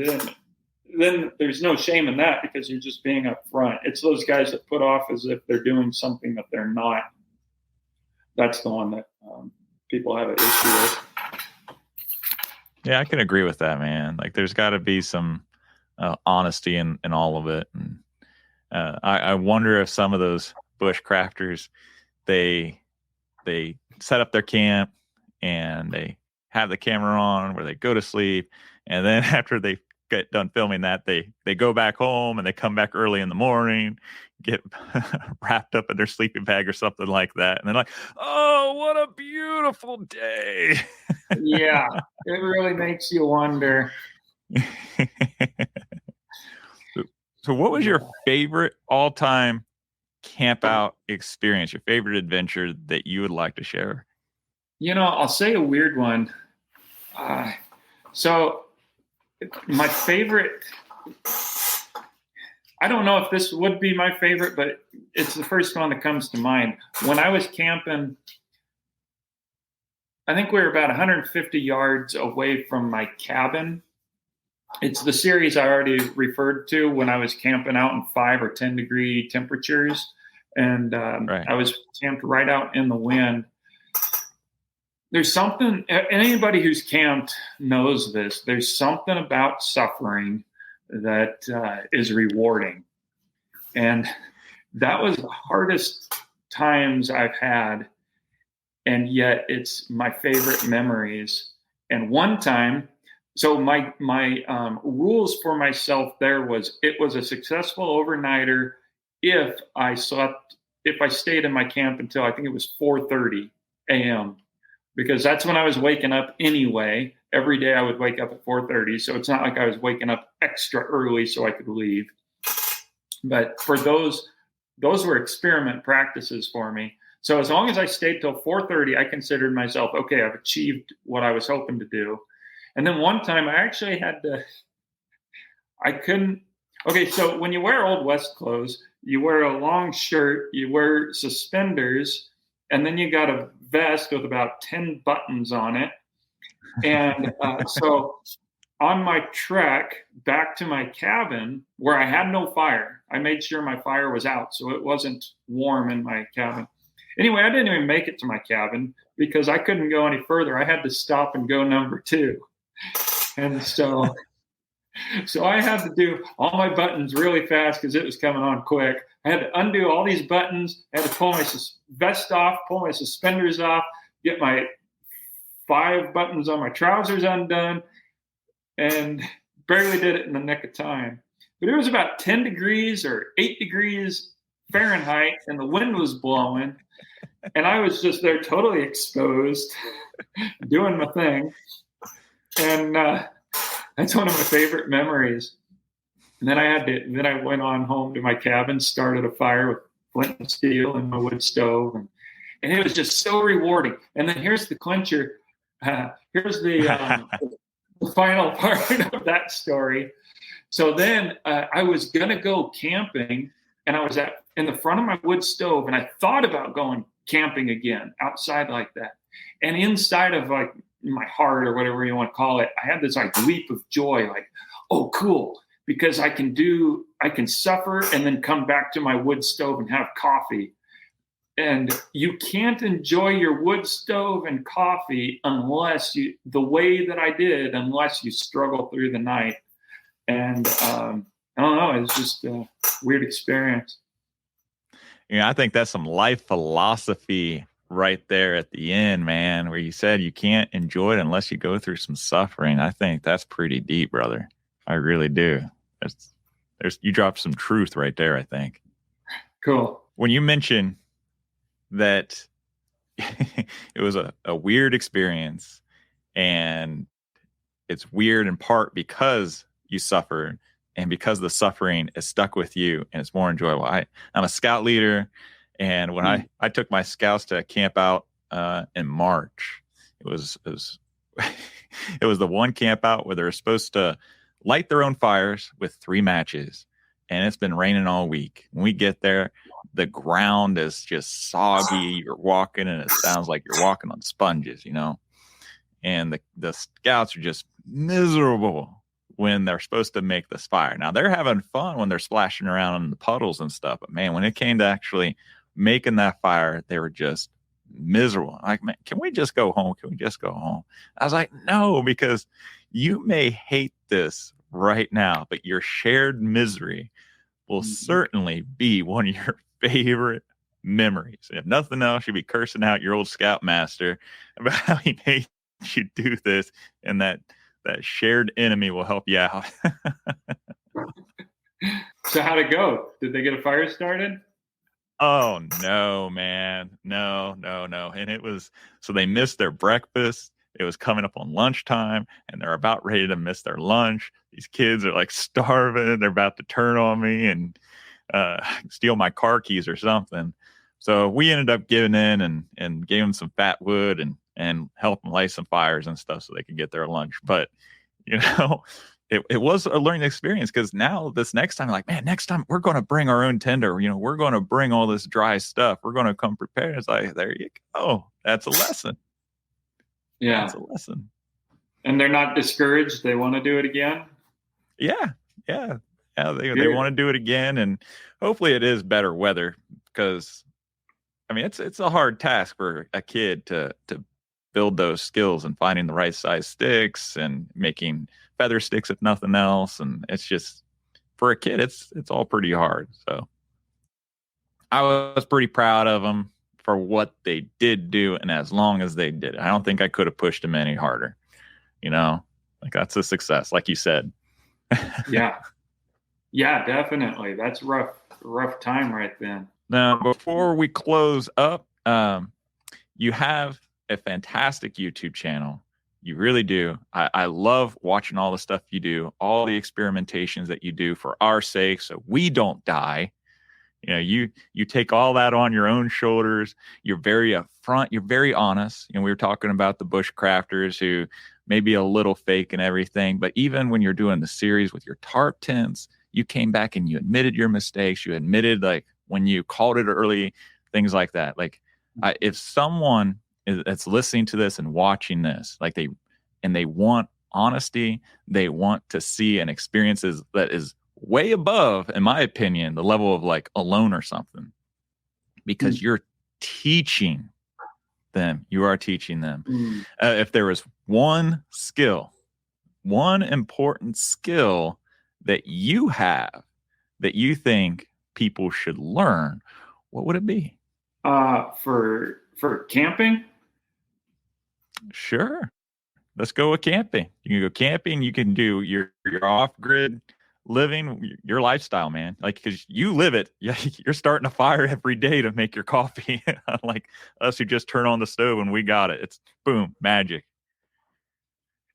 then there's no shame in that, because you're just being upfront. It's those guys that put off as if they're doing something that they're not. That's the one that people have an issue with. Yeah, I can agree with that, man. Like, there's got to be some honesty in all of it. And I wonder if some of those bushcrafters, they set up their camp and they have the camera on where they go to sleep, and then after they get done filming that, they go back home and they come back early in the morning, get wrapped up in their sleeping bag or something like that, and they're like, oh, what a beautiful day. Yeah, it really makes you wonder. So what was your favorite all-time camp out experience, your favorite adventure that you would like to share? I'll say a weird one. So my favorite, I don't know if this would be my favorite, but it's the first one that comes to mind. When I was camping, I think we were about 150 yards away from my cabin. It's the series I already referred to when I was camping out in 5 or 10 degree temperatures. And right. I was camped right out in the wind. There's something, anybody who's camped knows this. There's something about suffering that is rewarding. And that was the hardest times I've had. and yet it's my favorite memories. And one time, so my rules for myself there was it was a successful overnighter if I stayed in my camp until I think it was 4:30 a.m. because that's when I was waking up anyway. Every day I would wake up at 4:30, so it's not like I was waking up extra early so I could leave. But for those were experiment practices for me. So as long as I stayed till 4:30, I considered myself okay. I've achieved what I was hoping to do. And then one time I actually had to. I couldn't. Okay, so when you wear Old West clothes, you wear a long shirt, you wear suspenders, and then you got a vest with about 10 buttons on it. And so on my trek back to my cabin where I had no fire, I made sure my fire was out so it wasn't warm in my cabin. Anyway, I didn't even make it to my cabin because I couldn't go any further. I had to stop and go number 2. And so I had to do all my buttons really fast because it was coming on quick. I had to undo all these buttons. I had to pull my vest off, pull my suspenders off, get my 5 buttons on my trousers undone, and barely did it in the nick of time. But it was about 10 degrees or 8 degrees Fahrenheit, and the wind was blowing, and I was just there totally exposed, doing my thing. And that's one of my favorite memories. And then then I went on home to my cabin, started a fire with flint and steel and my wood stove, and it was just so rewarding. And then here's the clincher. Here's the final part of that story. So then I was gonna go camping, and I was in the front of my wood stove, and I thought about going camping again outside like that. And inside of like my heart or whatever you want to call it, I had this like leap of joy, like, oh, cool, because I can suffer and then come back to my wood stove and have coffee. And you can't enjoy your wood stove and coffee the way that I did, unless you struggle through the night. And I don't know, it's just a weird experience. I think that's some life philosophy right there at the end, man, where you said you can't enjoy it unless you go through some suffering. I think that's pretty deep, brother. I really do. You dropped some truth right there, I think. Cool. When you mention that it was a weird experience, and it's weird in part because you suffered and because the suffering is stuck with you and it's more enjoyable. I'm a scout leader, and when I took my scouts to camp out in March, it was it was the one camp out where they're supposed to light their own fires with 3 matches, and it's been raining all week. When we get there, the ground is just soggy. You're walking, and it sounds like you're walking on sponges, and the scouts are just miserable when they're supposed to make this fire. Now, they're having fun when they're splashing around in the puddles and stuff, but man, when it came to actually making that fire, they were just miserable. Like, man, can we just go home? Can we just go home? I was like, no, because you may hate this right now, but your shared misery will certainly be one of your favorite memories. If nothing else, you'll be cursing out your old scoutmaster about how he made you do this, and that shared enemy will help you out. So how'd it go? Did they get a fire started? Oh, no, man. No. And so they missed their breakfast. It was coming up on lunchtime, and they're about ready to miss their lunch. These kids are like starving. They're about to turn on me and steal my car keys or something. So we ended up giving in and gave them some fat wood and helped them light some fires and stuff so they could get their lunch. But, it was a learning experience, because now this next time, like, man, next time we're going to bring our own tinder. We're going to bring all this dry stuff. We're going to come prepared. It's like, there you go. That's a lesson. Yeah. That's a lesson. And they're not discouraged. They want to do it again. Yeah. They want to do it again. And hopefully it is better weather, because I mean, it's a hard task for a kid to build those skills and finding the right size sticks and making feather sticks, if nothing else. And it's just, for a kid, it's all pretty hard. So I was pretty proud of them for what they did do, and as long as they did it. I don't think I could have pushed them any harder. Like that's a success, like you said. Yeah. Yeah, definitely. That's rough time right then. Now, before we close up, you have a fantastic YouTube channel. You really do. I love watching all the stuff you do, all the experimentations that you do for our sake, so we don't die. You take all that on your own shoulders. You're very upfront. You're very honest. We were talking about the bushcrafters who may be a little fake and everything, but even when you're doing the series with your tarp tents, you came back and you admitted your mistakes. You admitted like when you called it early, things like that. Like if someone that's listening to this and watching this, like they want honesty, they want to see an experiences that is way above, in my opinion, the level of like Alone or something, because you're teaching them. You are teaching them. If there was one important skill that you have that you think people should learn, what would it be? For camping? Sure. Let's go with camping. You can go camping. You can do your off-grid living, your lifestyle, man. Like, because you live it. Yeah, you're starting a fire every day to make your coffee. Unlike us who just turn on the stove and we got it. It's boom, magic.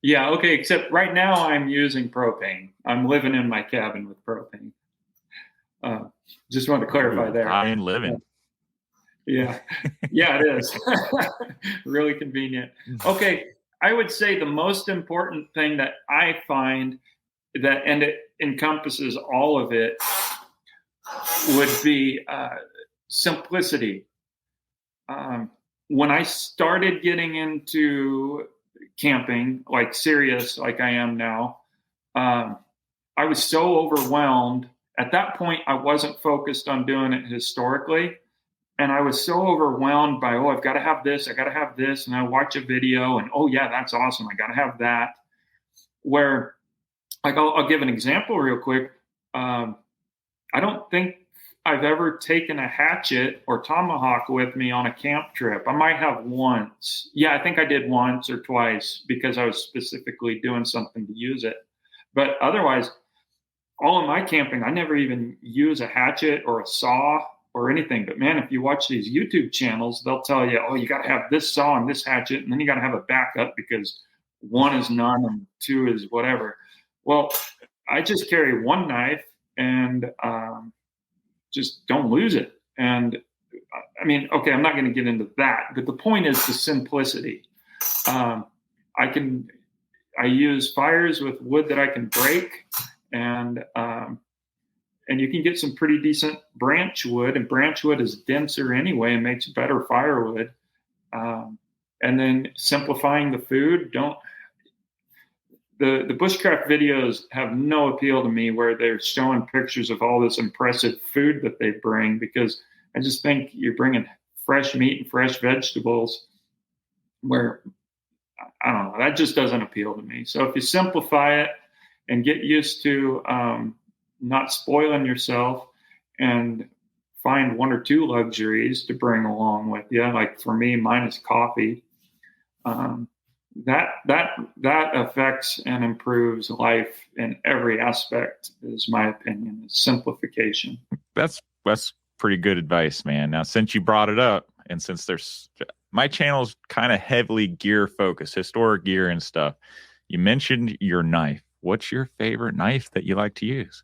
Yeah, okay, except right now I'm using propane. I'm living in my cabin with propane. Just want to clarify there. I ain't living. Yeah, it is. Really convenient. Okay, I would say the most important thing that I find that, and it encompasses all of it, would be simplicity. When I started getting into camping, like serious, like I am now, I was so overwhelmed. At that point, I wasn't focused on doing it historically. And I was so overwhelmed by, I've got to have this, I got to have this. And I watch a video and, yeah, that's awesome. I got to have that. Where, like, I'll give an example real quick. I don't think I've ever taken a hatchet or tomahawk with me on a camp trip. I might have once. Yeah, I think I did once or twice because I was specifically doing something to use it. But otherwise, all of my camping, I never even use a hatchet or a saw or anything. But man, if you watch these YouTube channels, they'll tell you, you got to have this saw and this hatchet, and then you got to have a backup because one is none and two is whatever. Well, I just carry one knife and just don't lose it. And I mean, okay, I'm not going to get into that, but the point is the simplicity. I use fires with wood that I can break, and you can get some pretty decent branch wood, and branch wood is denser anyway and makes better firewood. And then simplifying the food. The bushcraft videos have no appeal to me where they're showing pictures of all this impressive food that they bring, because I just think you're bringing fresh meat and fresh vegetables where, I don't know, that just doesn't appeal to me. So if you simplify it and get used to not spoiling yourself and find one or two luxuries to bring along with you, like for me, mine is coffee. That affects and improves life in every aspect, is my opinion. Is simplification. That's pretty good advice, man. Now, since you brought it up, and since my channel's kind of heavily gear focused, historic gear and stuff, you mentioned your knife. What's your favorite knife that you like to use?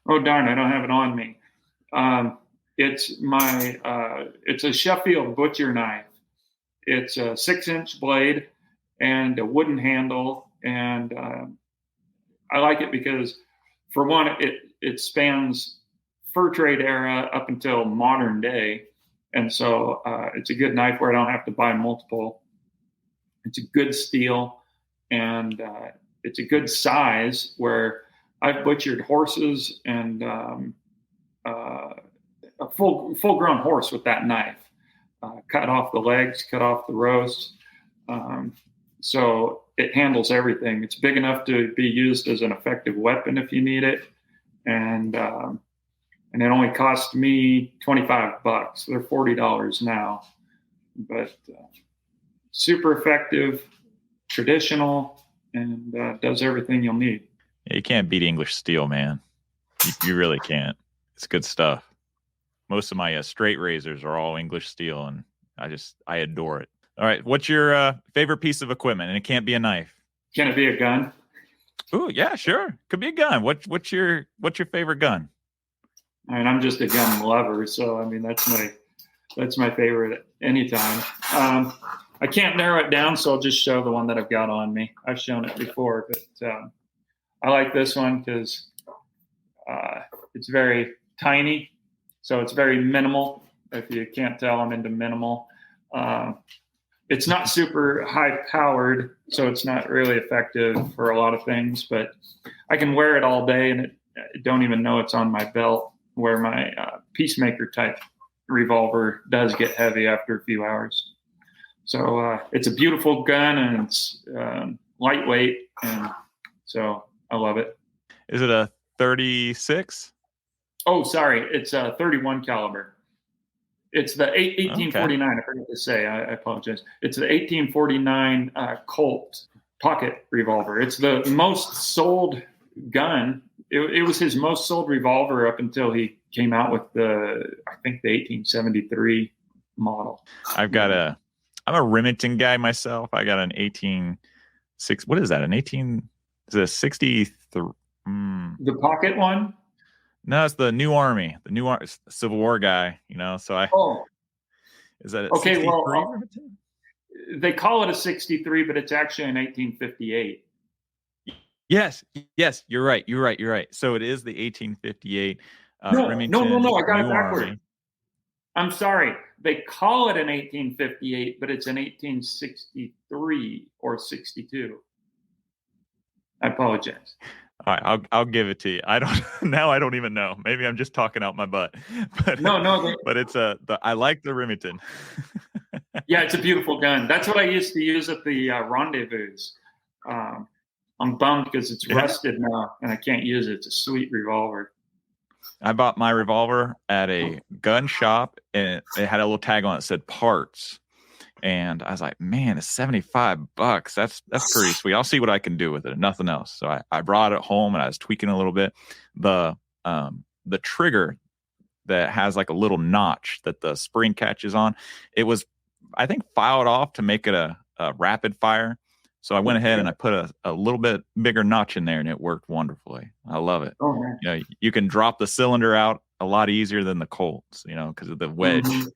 Oh darn, I don't have it on me. It's a Sheffield butcher knife. It's a 6-inch blade and a wooden handle. And I like it because, for one, it spans fur trade era up until modern day. And so it's a good knife where I don't have to buy multiple. It's a good steel, and it's a good size where I've butchered horses and a full-grown horse with that knife. Cut off the legs, cut off the roast. So it handles everything. It's big enough to be used as an effective weapon if you need it. And and it only cost me $25. They're $40 now, but super effective, traditional, and does everything you'll need. Yeah, you can't beat English steel, man. You really can't. It's good stuff. Most of my straight razors are all English steel, and I adore it. All right, what's your favorite piece of equipment? And it can't be a knife. Can it be a gun? Oh yeah, sure. Could be a gun. What's your favorite gun? I mean, I'm just a gun lover, so I mean that's my favorite anytime. I can't narrow it down, so I'll just show the one that I've got on me. I've shown it before, but I like this one because it's very tiny, so it's very minimal. If you can't tell, I'm into minimal. It's not super high powered, so it's not really effective for a lot of things, but I can wear it all day and I don't even know it's on my belt, where my Peacemaker type revolver does get heavy after a few hours. So it's a beautiful gun, and it's lightweight, and so I love it. Is it a 36? Oh, sorry, it's a 31 caliber. It's the 1849. Okay. I forgot to say. I apologize. It's the 1849 Colt pocket revolver. It's the most sold gun. It was his most sold revolver up until he came out with the 1873 model. I'm a Remington guy myself. I got an 1860. What is that? An 18? Is it a 63? The pocket one? No, it's the New Army, Civil War guy. So is that okay? 63? Well, they call it a 63, but it's actually an 1858. Yes, you're right. So it is the 1858. Remington. No, I got it backward. I'm sorry. They call it an 1858, but it's an 1863 or 62. I apologize. All right, I'll give it to you. I don't even know. Maybe I'm just talking out my butt. But no. But it's I like the Remington. Yeah, it's a beautiful gun. That's what I used to use at the rendezvous. I'm bummed because it's rusted now and I can't use it. It's a sweet revolver. I bought my revolver at a gun shop, and it had a little tag on it that said parts. And I was like, man, it's $75. That's pretty sweet. I'll see what I can do with it. Nothing else. So I brought it home and I was tweaking a little bit. The trigger that has like a little notch that the spring catches on, it was, I think, filed off to make it a rapid fire. So I went ahead and I put a little bit bigger notch in there, and it worked wonderfully. I love it. Oh, man. You can drop the cylinder out a lot easier than the Colts, because of the wedge. Mm-hmm.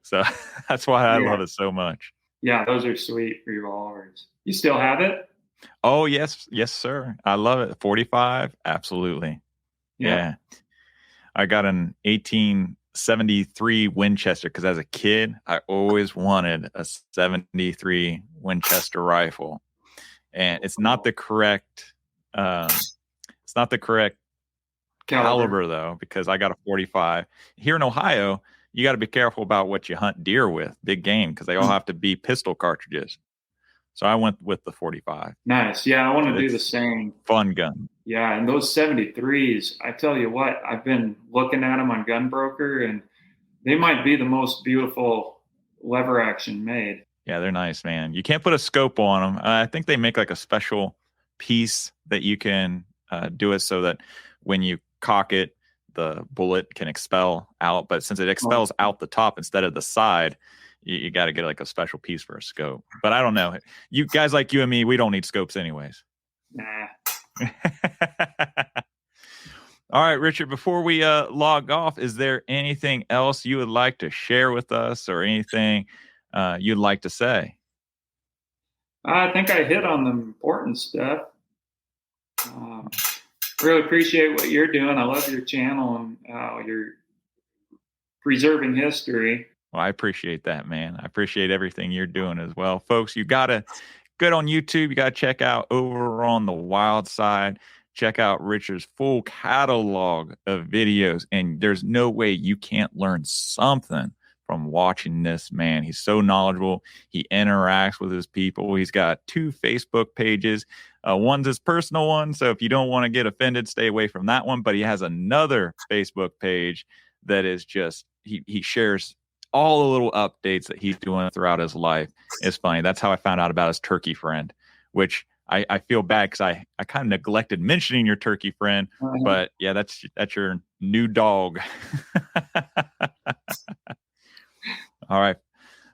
So that's why I love it so much. Yeah, those are sweet revolvers. You still have it? Oh, yes, sir. I love it. 45, absolutely. Yeah. I got an 1873 Winchester because as a kid, I always wanted a 73 Winchester rifle. And it's not the correct caliber though, because I got a 45. Here in Ohio, you got to be careful about what you hunt deer with, big game, because they all have to be pistol cartridges. So I went with the 45. Nice. Yeah, I want to do the same. Fun gun. Yeah, and those 73s, I tell you what, I've been looking at them on Gunbroker, and they might be the most beautiful lever action made. Yeah, they're nice, man. You can't put a scope on them. I think they make like a special piece that you can do it so that when you cock it, the bullet can expel out. But since it expels out the top instead of the side, you got to get like a special piece for a scope. But I don't know. You guys like you and me, we don't need scopes anyways. Nah. All right, Richard, before we log off, is there anything else you would like to share with us or anything you'd like to say? I think I hit on the important stuff. Really appreciate what you're doing. I love your channel and you're preserving history. Well, I appreciate that, man. I appreciate everything you're doing as well. Folks, you got to get on YouTube. You got to check out Over on the Wild Side. Check out Richard's full catalog of videos. And there's no way you can't learn something from watching this man. He's so knowledgeable. He interacts with his people. He's got 2 Facebook pages. One's his personal one, so if you don't want to get offended, stay away from that one. But he has another Facebook page that is just, he shares all the little updates that he's doing throughout his life. It's funny. That's how I found out about his turkey friend, which I feel bad because I kind of neglected mentioning your turkey friend. But yeah, that's your new dog. All right.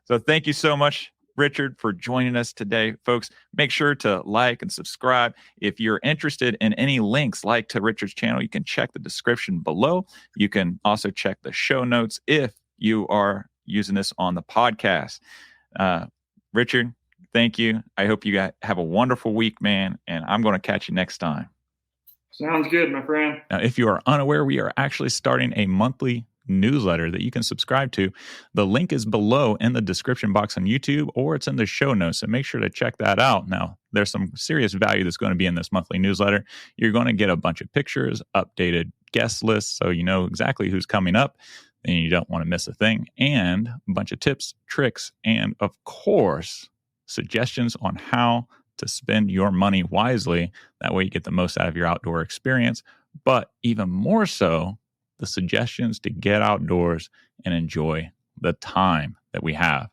So thank you so much, Richard, for joining us today. Folks, make sure to like and subscribe. If you're interested in any links like to Richard's channel, you can check the description below. You can also check the show notes if you are using this on the podcast. Richard, thank you. I hope you guys have a wonderful week, man, and I'm going to catch you next time. Sounds good, my friend. Now, if you are unaware, we are actually starting a monthly newsletter that you can subscribe to. The link is below in the description box on YouTube, or it's in the show notes, so make sure to check that out. Now, there's some serious value that's going to be in this monthly newsletter. You're going to get a bunch of pictures, updated guest lists, so you know exactly who's coming up, and you don't want to miss a thing, and a bunch of tips, tricks, and of course, suggestions on how to spend your money wisely. That way you get the most out of your outdoor experience, but even more so, the suggestions to get outdoors and enjoy the time that we have.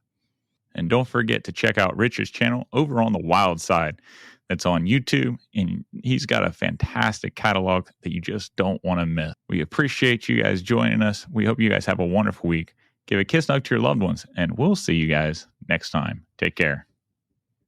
And don't forget to check out Richard's channel over on the wild side. That's on YouTube, and he's got a fantastic catalog that you just don't want to miss. We appreciate you guys joining us. We hope you guys have a wonderful week. Give a kiss and hug to your loved ones, and we'll see you guys next time. Take care.